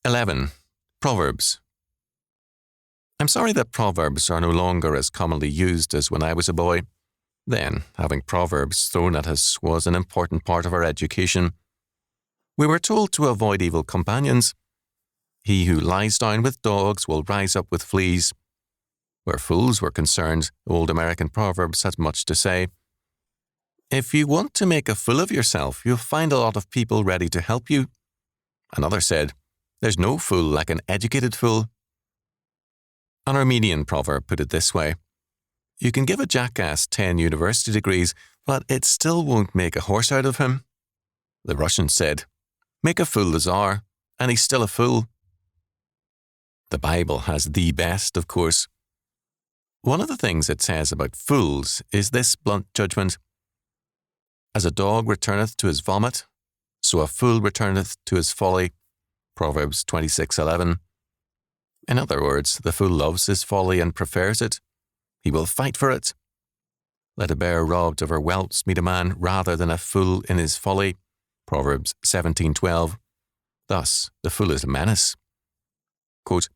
11. Proverbs. I'm sorry that proverbs are no longer as commonly used as when I was a boy. Then, having proverbs thrown at us was an important part of our education. We were told to avoid evil companions. He who lies down with dogs will rise up with fleas. Where fools were concerned, old American Proverbs had much to say. If you want to make a fool of yourself, you'll find a lot of people ready to help you. Another said, there's no fool like an educated fool. An Armenian proverb put it this way, you can give a jackass 10 university degrees, but it still won't make a horse out of him. The Russian said, make a fool the Tsar, and he's still a fool. The Bible has the best, of course. One of the things it says about fools is this blunt judgment. As a dog returneth to his vomit, so a fool returneth to his folly. Proverbs 26:11. In other words, the fool loves his folly and prefers it. He will fight for it. Let a bear robbed of her whelps meet a man rather than a fool in his folly. Proverbs 17:12. Thus, the fool is a menace. Quote,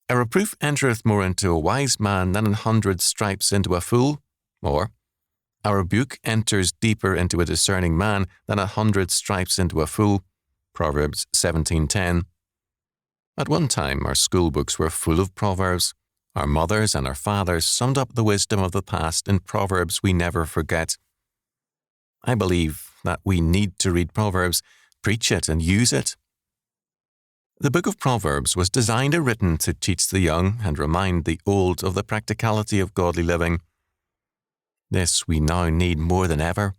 a reproof entereth more into a wise man than 100 stripes into a fool. Or, a rebuke enters deeper into a discerning man than 100 stripes into a fool. Proverbs 17:10. At one time, our school books were full of proverbs. Our mothers and our fathers summed up the wisdom of the past in proverbs we never forget. I believe that we need to read Proverbs, preach it, and use it. The book of Proverbs was designed and written to teach the young and remind the old of the practicality of godly living. This we now need more than ever.